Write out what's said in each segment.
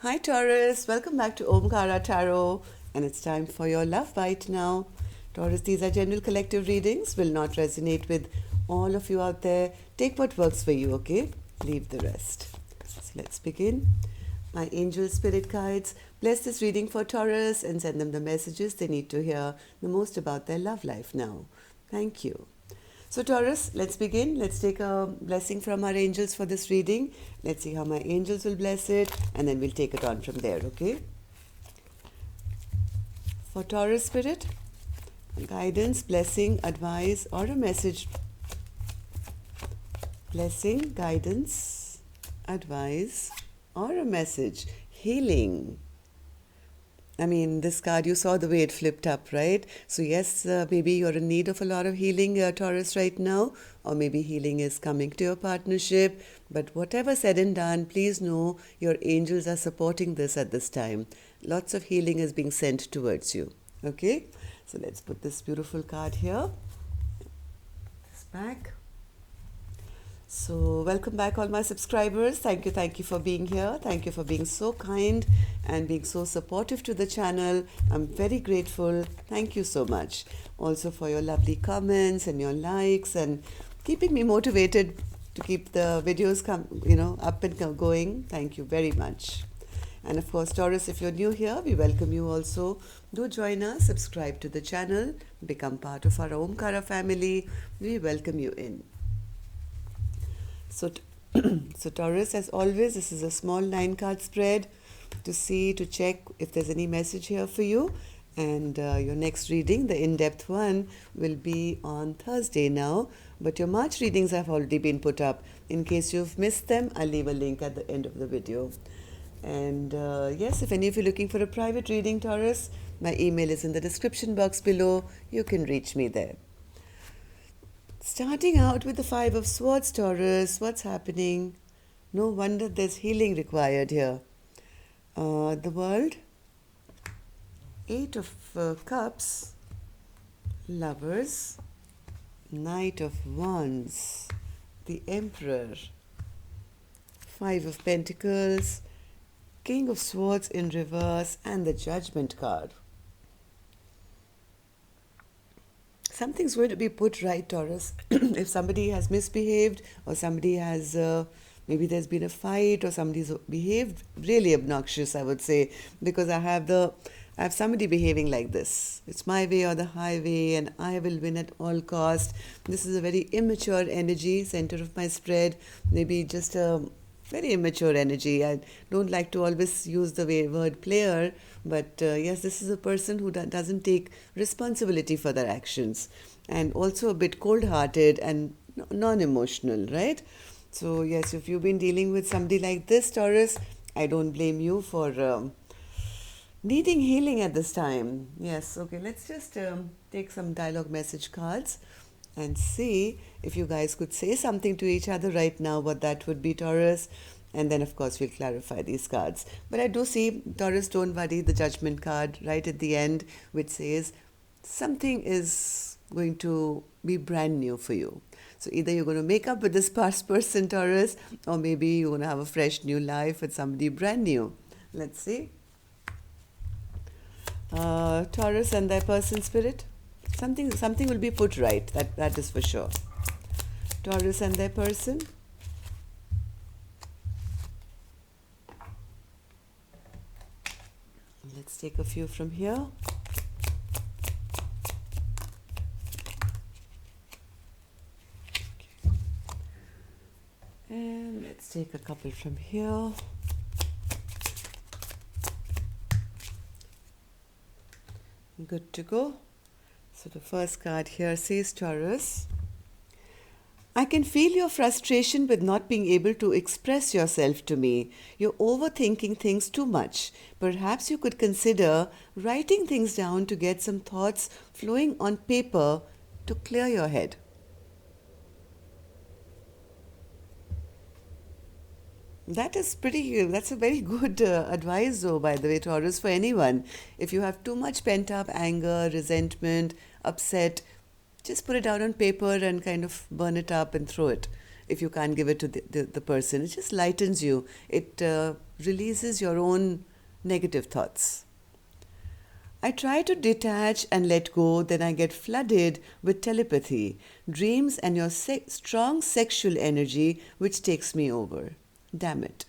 Hi Taurus, welcome back to Omkara Tarot, and it's time for your love bite now. Taurus, these are general collective readings, will not resonate with all of you out there. Take what works for you, okay? Leave the rest. So let's begin. My angel spirit guides, bless this reading for Taurus and send them the messages they need to hear the most about their love life now. Thank you. So, Taurus, let's begin. Let's take a blessing from our angels for this reading. Let's see how my angels will bless it, and then we'll take it on from there, okay? For Taurus spirit, guidance, blessing, advice, or a message. Blessing, guidance, advice, or a message. Healing. I mean, this card, you saw the way it flipped up, right? So yes, maybe you're in need of a lot of healing, Taurus, right now, or maybe healing is coming to your partnership. But whatever said and done, please know your angels are supporting this at this time. Lots of healing is being sent towards you, okay? So let's put this beautiful card here. This back. So welcome back all my subscribers. Thank you for being here. Thank you for being so kind and being so supportive to the channel. I'm very grateful. Thank you so much. Also for your lovely comments and your likes and keeping me motivated to keep the videos up and going. Thank you very much. And of course, Taurus, if you're new here, we welcome you also. Do join us, subscribe to the channel, become part of our Omkara family. We welcome you in. So, so Taurus, as always, this is a small 9-card spread to check if there's any message here for you. And your next reading, the in-depth one, will be on Thursday now. But your March readings have already been put up. In case you've missed them, I'll leave a link at the end of the video. And yes, if any of you are looking for a private reading, Taurus, my email is in the description box below. You can reach me there. Starting out with the 5 of Swords, Taurus, what's happening? No wonder there's healing required here. The World, 8 of Cups, Lovers, Knight of Wands, the Emperor, 5 of Pentacles, King of Swords in reverse, and the Judgment card. Something's going to be put right, Taurus. If somebody has misbehaved or somebody has, maybe there's been a fight or somebody's behaved really obnoxious, I would say, because I have somebody behaving like this. It's my way or the highway and I will win at all cost. This is a very immature energy, center of my spread, maybe just a very immature energy. I don't like to always use the word player, but yes, this is a person who doesn't take responsibility for their actions and also a bit cold-hearted and non-emotional, right? So yes, if you've been dealing with somebody like this, Taurus, I don't blame you for needing healing at this time. Yes, okay, let's just take some dialogue message cards and see if you guys could say something to each other right now, what that would be, Taurus. And then, of course, we'll clarify these cards. But I do see, Taurus, don't worry, the Judgment card right at the end, which says something is going to be brand new for you. So either you're going to make up with this past person, Taurus, or maybe you're going to have a fresh new life with somebody brand new. Let's see. Taurus and their person spirit. Something will be put right, that is for sure. Taurus and their person. Let's take a few from here. Okay. And let's take a couple from here. Good to go. So the first card here says, Taurus, I can feel your frustration with not being able to express yourself to me. You're overthinking things too much. Perhaps you could consider writing things down to get some thoughts flowing on paper to clear your head. That's a very good advice, though, by the way, Taurus, for anyone. If you have too much pent-up anger, resentment, upset, just put it down on paper and kind of burn it up and throw it. if you can't give it to the person. It just lightens you. It releases your own negative thoughts. I try to detach and let go, then I get flooded with telepathy, dreams, and your strong sexual energy, which takes me over. Damn it.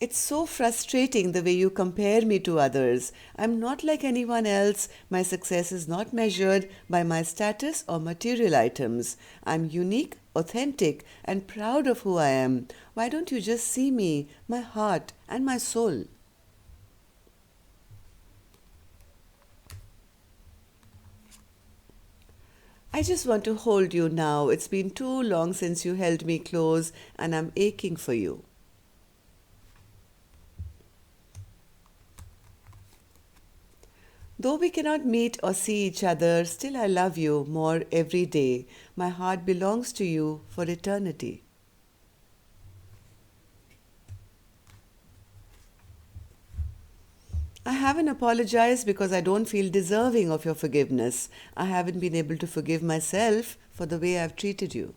It's so frustrating the way you compare me to others. I'm not like anyone else. My success is not measured by my status or material items. I'm unique, authentic, and proud of who I am. Why don't you just see me, my heart, and my soul? I just want to hold you now. It's been too long since you held me close, and I'm aching for you. Though we cannot meet or see each other, still I love you more every day. My heart belongs to you for eternity. I haven't apologized because I don't feel deserving of your forgiveness. I haven't been able to forgive myself for the way I've treated you.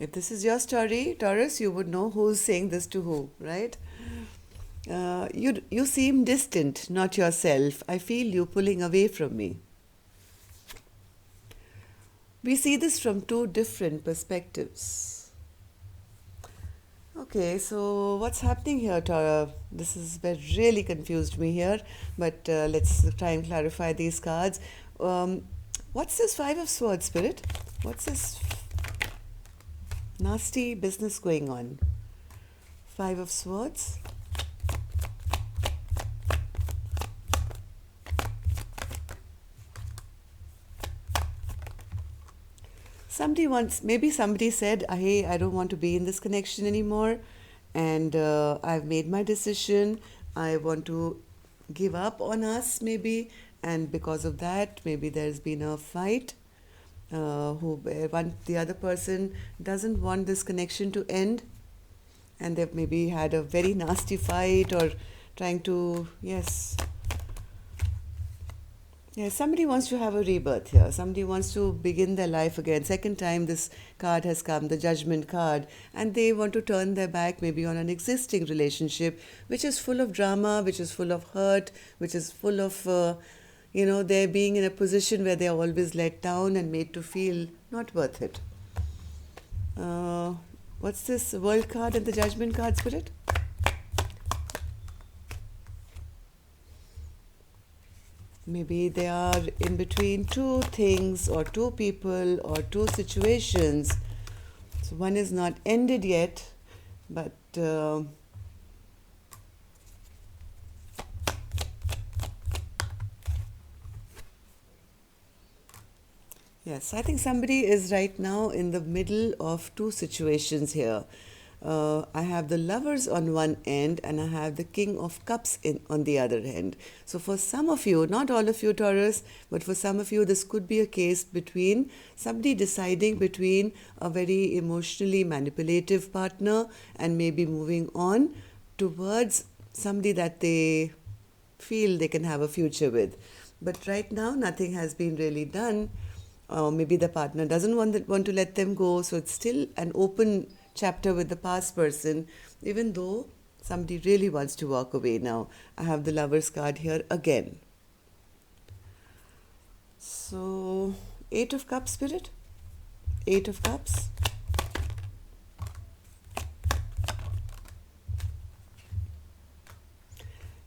If this is your story, Taurus, you would know who's saying this to who, right? You seem distant, not yourself. I feel you pulling away from me. We see this from two different perspectives. Okay, so what's happening here, Tara? This is what really confused me here, but let's try and clarify these cards. Um, what's this Five of Swords, Spirit? What's this nasty business going on? Five of Swords. Maybe somebody said, hey, I don't want to be in this connection anymore, and I've made my decision. I want to give up on us, maybe, and because of that, maybe there's been a fight. The other person doesn't want this connection to end, and they've maybe had a very nasty fight or trying to, yes. Yeah, somebody wants to have a rebirth here. Somebody wants to begin their life again. Second time this card has come, the Judgment card, and they want to turn their back maybe on an existing relationship which is full of drama, which is full of hurt, which is full of, they're being in a position where they are always let down and made to feel not worth it. What's this World card and the Judgment card, Spirit? Maybe they are in between two things or two people or two situations. So one is not ended yet, but yes, I think somebody is right now in the middle of two situations here. I have the Lovers on one end and I have the King of Cups on the other end. So for some of you, not all of you Taurus, but for some of you this could be a case between somebody deciding between a very emotionally manipulative partner and maybe moving on towards somebody that they feel they can have a future with. But right now nothing has been really done. Maybe the partner doesn't want to let them go, so it's still an open chapter with the past person, even though somebody really wants to walk away now. I have the Lovers card here again. So, Eight of Cups, Spirit? Eight of Cups.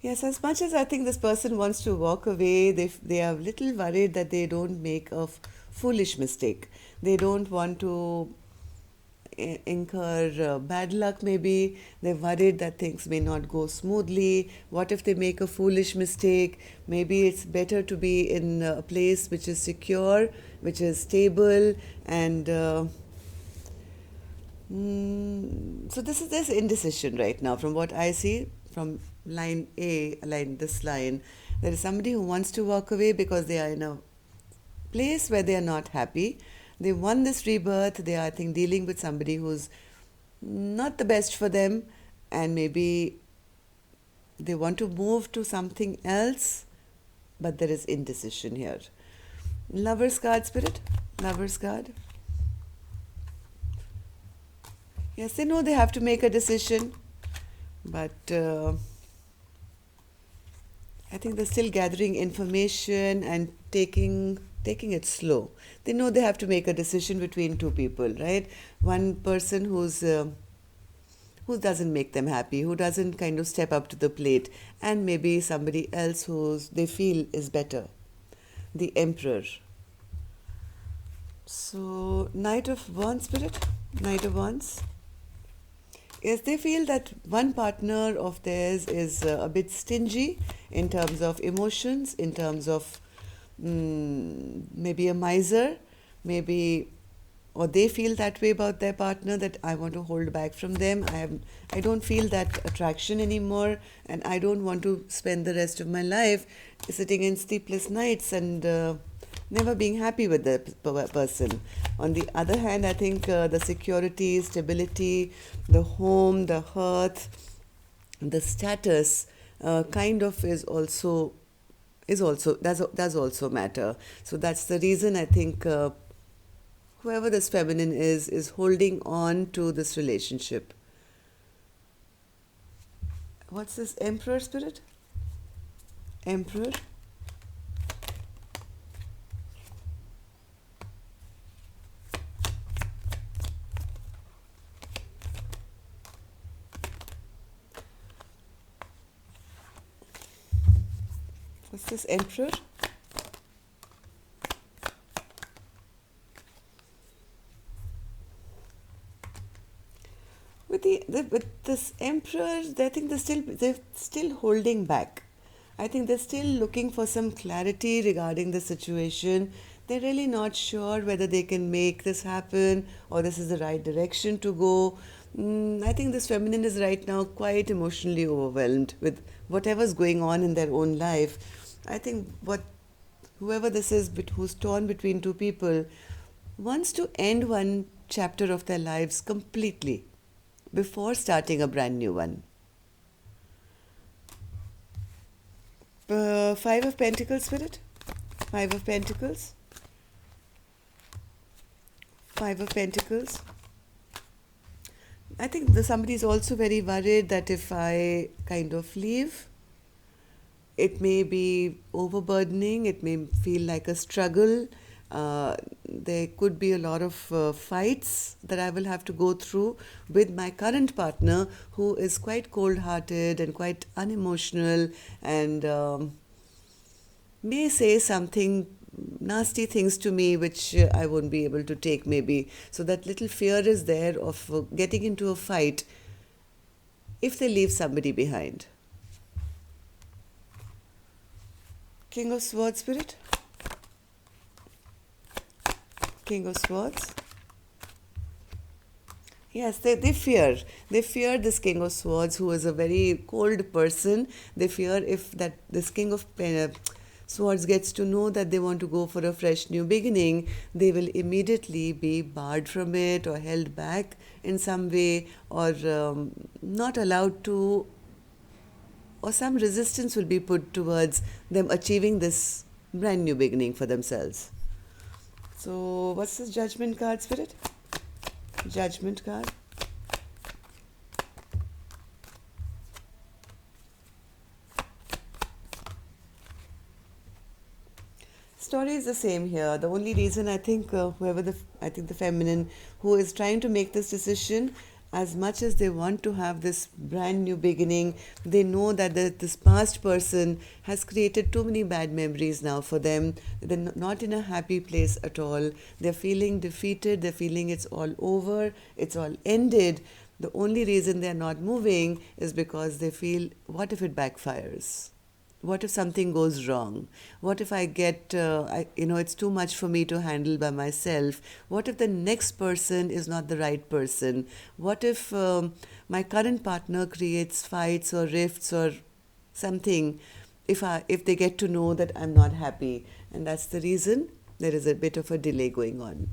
Yes, as much as I think this person wants to walk away, they are a little worried that they don't make a foolish mistake. They don't want to incur bad luck maybe. They're worried that things may not go smoothly. What if they make a foolish mistake? Maybe it's better to be in a place which is secure, which is stable, and so there's indecision right now from what I see from this line. There is somebody who wants to walk away because they are in a place where they are not happy. They won this rebirth. They are, I think, dealing with somebody who's not the best for them, and maybe they want to move to something else, but there is indecision here. Lover's card, Spirit. Lover's card. Yes, they know they have to make a decision, but I think they're still gathering information and taking it slow. They know they have to make a decision between two people, right? One person who doesn't make them happy, who doesn't kind of step up to the plate, and maybe somebody else who they feel is better. The Emperor. So, Knight of Wands, Spirit. Knight of Wands. Yes, they feel that one partner of theirs is a bit stingy in terms of emotions, in terms of maybe a miser, maybe, or they feel that way about their partner, that I want to hold back from them. I don't feel that attraction anymore, and I don't want to spend the rest of my life sitting in sleepless nights and never being happy with the person. On the other hand, I think the security, stability, the home, the hearth, the status kind of does also matter. So that's the reason I think whoever this feminine is holding on to this relationship. What's this Emperor, Spirit? Emperor. What's this Emperor? With this Emperor, I think they're still holding back. I think they're still looking for some clarity regarding the situation. They're really not sure whether they can make this happen or this is the right direction to go. I think this feminine is right now quite emotionally overwhelmed with whatever's going on in their own life. I think whoever this is who's torn between two people wants to end one chapter of their lives completely before starting a brand new one. Five of Pentacles, Spirit. Five of Pentacles. Five of Pentacles. I think somebody is also very worried that if I kind of leave, it may be overburdening, it may feel like a struggle. There could be a lot of fights that I will have to go through with my current partner, who is quite cold-hearted and quite unemotional, and may say something nasty things to me which I won't be able to take maybe. So that little fear is there of getting into a fight if they leave somebody behind. King of Swords, Spirit. King of Swords. Yes, they fear. They fear this King of Swords, who is a very cold person. They fear if this King of Swords gets to know that they want to go for a fresh new beginning, they will immediately be barred from it or held back in some way, or not allowed to, or some resistance will be put towards them achieving this brand new beginning for themselves. So what's this Judgment card, Spirit? Judgment card. Story is the same here. The only reason I think the feminine who is trying to make this decision, as much as they want to have this brand new beginning, they know that this past person has created too many bad memories now for them. They're not in a happy place at all. They're feeling defeated. They're feeling it's all over. It's all ended. The only reason they're not moving is because they feel, what if it backfires? What if something goes wrong? What if I get, it's too much for me to handle by myself? What if the next person is not the right person? What if my current partner creates fights or rifts or something if they get to know that I'm not happy? And that's the reason there is a bit of a delay going on.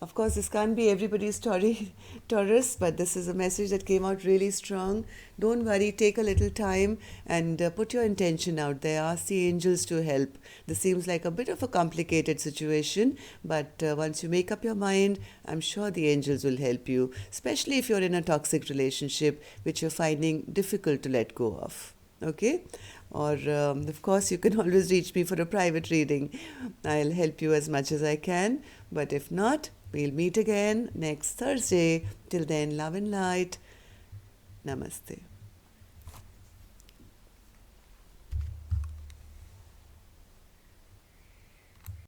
Of course, this can't be everybody's story, Taurus, but this is a message that came out really strong. Don't worry, take a little time and put your intention out there. Ask the angels to help. This seems like a bit of a complicated situation, but once you make up your mind, I'm sure the angels will help you, especially if you're in a toxic relationship which you're finding difficult to let go of. Okay? Or, of course, you can always reach me for a private reading. I'll help you as much as I can. But if not, we'll meet again next Thursday. Till then, love and light. Namaste.